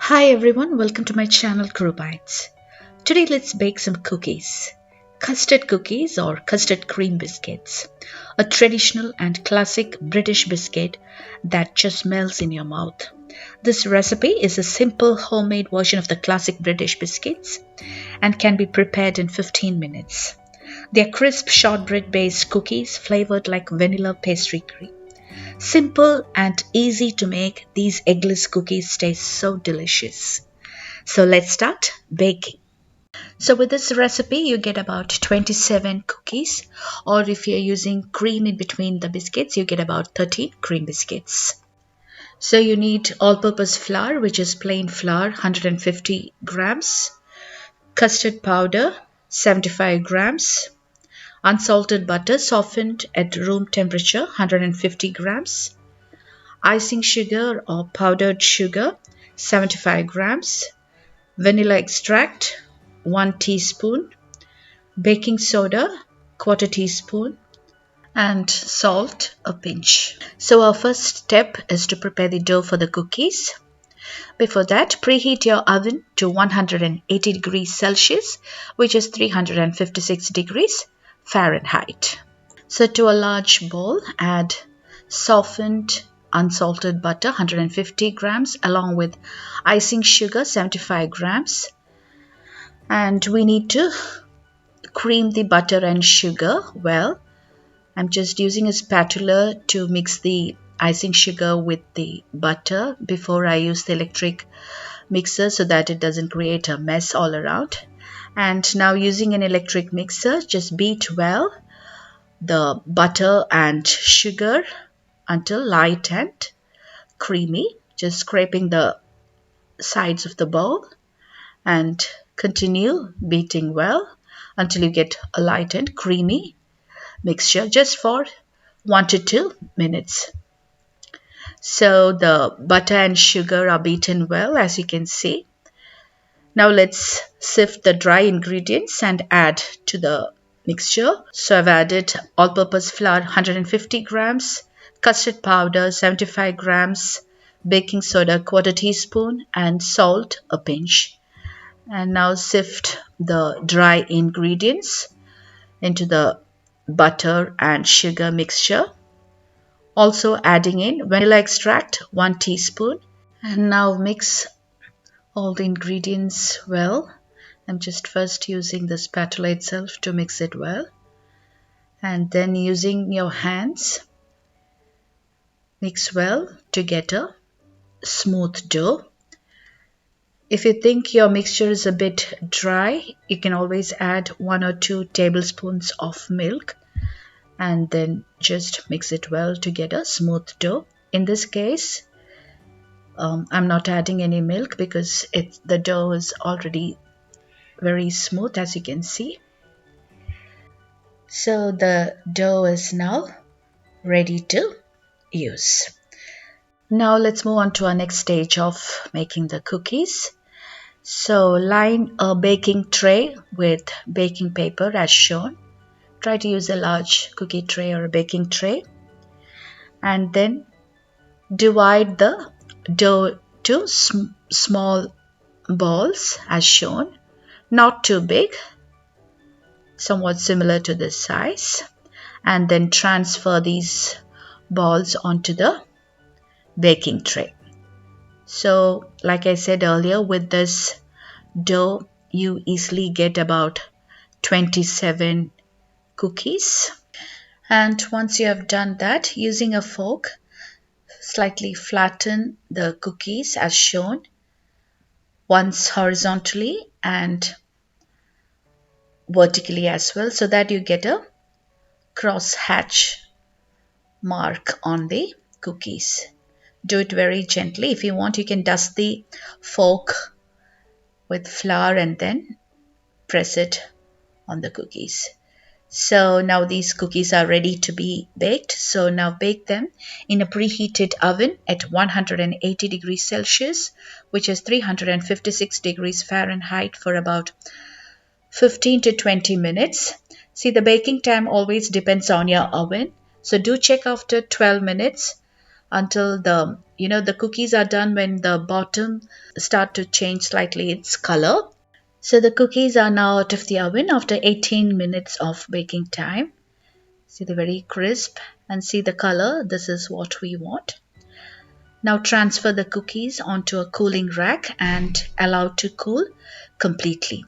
Hi everyone, welcome to my channel Crew Bites. Today let's bake some cookies. Custard cookies or custard cream biscuits. A traditional and classic British biscuit that just melts in your mouth. This recipe is a simple homemade version of the classic British biscuits and can be prepared in 15 minutes. They are crisp shortbread based cookies flavored like vanilla pastry cream. Simple and easy to make, these eggless cookies taste so delicious. So let's start baking. So with this recipe you get about 27 cookies, or if you're using cream in between the biscuits you get about 13 cream biscuits. So you need all-purpose flour, which is plain flour, 150 grams, custard powder 75 grams, unsalted butter softened at room temperature 150 grams, icing sugar or powdered sugar 75 grams, vanilla extract 1 teaspoon, baking soda quarter teaspoon, and salt a pinch. So our first step is to prepare the dough for the cookies. Before that, preheat your oven to 180 degrees Celsius, which is 356 degrees Fahrenheit. So to a large bowl, add softened unsalted butter 150 grams along with icing sugar 75 grams. And we need to cream the butter and sugar well. I'm just using a spatula to mix the icing sugar with the butter before I use the electric mixer so that it doesn't create a mess all around. And now using an electric mixer, just beat well the butter and sugar until light and creamy, just scraping the sides of the bowl, and continue beating well until you get a light and creamy mixture just for 1 to 2 minutes. So the butter and sugar are beaten well, as you can see. Now let's sift the dry ingredients and add to the mixture. So I've added all-purpose flour 150 grams, custard powder 75 grams, baking soda quarter teaspoon, and salt a pinch. And now sift the dry ingredients into the butter and sugar mixture. Also adding in vanilla extract 1 teaspoon. And now mix all the ingredients well. I'm just first using the spatula itself to mix it well, and then using your hands mix well to get a smooth dough. If you think your mixture is a bit dry, you can always add 1 or 2 tablespoons of milk and then just mix it well to get a smooth dough. In this case, I'm not adding any milk because the dough is already very smooth, as you can see. So the dough is now ready to use. Now let's move on to our next stage of making the cookies. So line a baking tray with baking paper as shown. Try to use a large cookie tray or a baking tray, and then divide the dough to small balls as shown, not too big, somewhat similar to this size, and then transfer these balls onto the baking tray. So like I said earlier, with this dough you easily get about 27 cookies. And once you have done that, using a fork, slightly flatten the cookies as shown, once horizontally and vertically as well, so that you get a cross hatch mark on the cookies. Do it very gently. If you want, you can dust the fork with flour and then press it on the cookies. So now these cookies are ready to be baked. So now bake them in a preheated oven at 180 degrees Celsius, which is 356 degrees Fahrenheit, for about 15 to 20 minutes. See, the baking time always depends on your oven. So do check after 12 minutes until the cookies are done. When the bottom start to change slightly its color. So the cookies are now out of the oven after 18 minutes of baking time. See, they're very crisp, and see the color. This is what we want. Now transfer the cookies onto a cooling rack and allow to cool completely.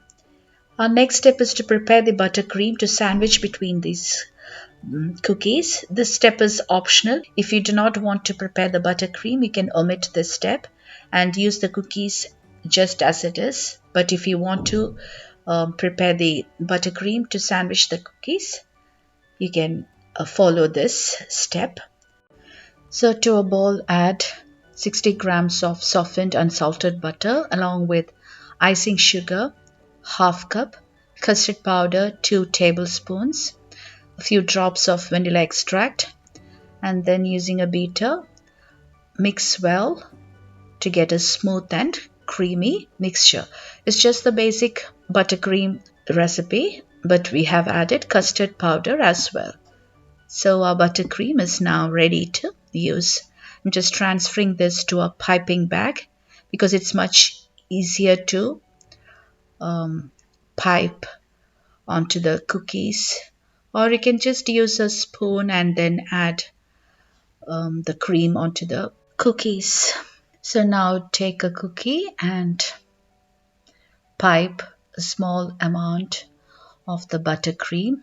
Our next step is to prepare the buttercream to sandwich between these cookies. This step is optional. If you do not want to prepare the buttercream, you can omit this step and use the cookies just as it is. But if you want to prepare the buttercream to sandwich the cookies, you can follow this step. So to a bowl, add 60 grams of softened unsalted butter along with icing sugar, half cup, custard powder 2 tablespoons, a few drops of vanilla extract, and then using a beater, mix well to get a smooth and creamy mixture. It's just the basic buttercream recipe, but we have added custard powder as well. So our buttercream is now ready to use. I'm just transferring this to a piping bag because it's much easier to pipe onto the cookies, or you can just use a spoon and then add the cream onto the cookies. So now take a cookie and pipe a small amount of the buttercream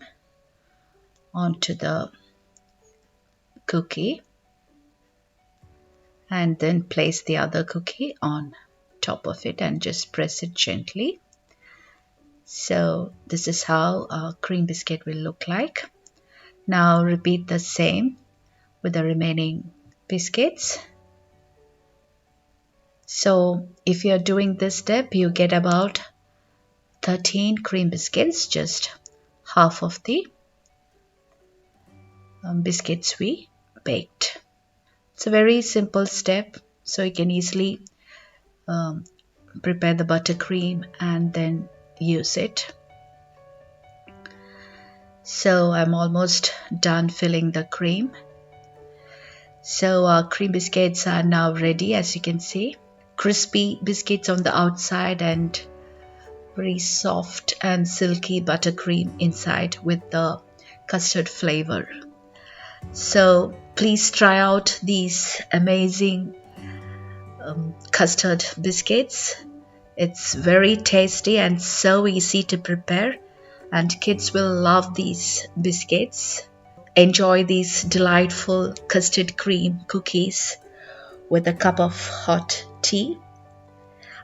onto the cookie and then place the other cookie on top of it and just press it gently. So this is how a cream biscuit will look like. Now repeat the same with the remaining biscuits. So if you're doing this step, you get about 13 cream biscuits, just half of the biscuits we baked. It's a very simple step, so you can easily prepare the buttercream and then use it. So I'm almost done filling the cream. So our cream biscuits are now ready, as you can see. Crispy biscuits on the outside and very soft and silky buttercream inside with the custard flavor. So please try out these amazing custard biscuits. It's very tasty and so easy to prepare, and kids will love these biscuits. Enjoy these delightful custard cream cookies with a cup of hot tea.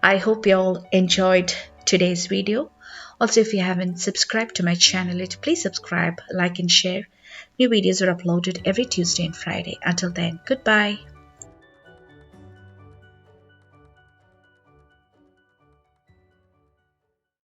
I hope you all enjoyed today's video. Also, if you haven't subscribed to my channel, please subscribe, like and share. New videos are uploaded every Tuesday and Friday. Until then, goodbye.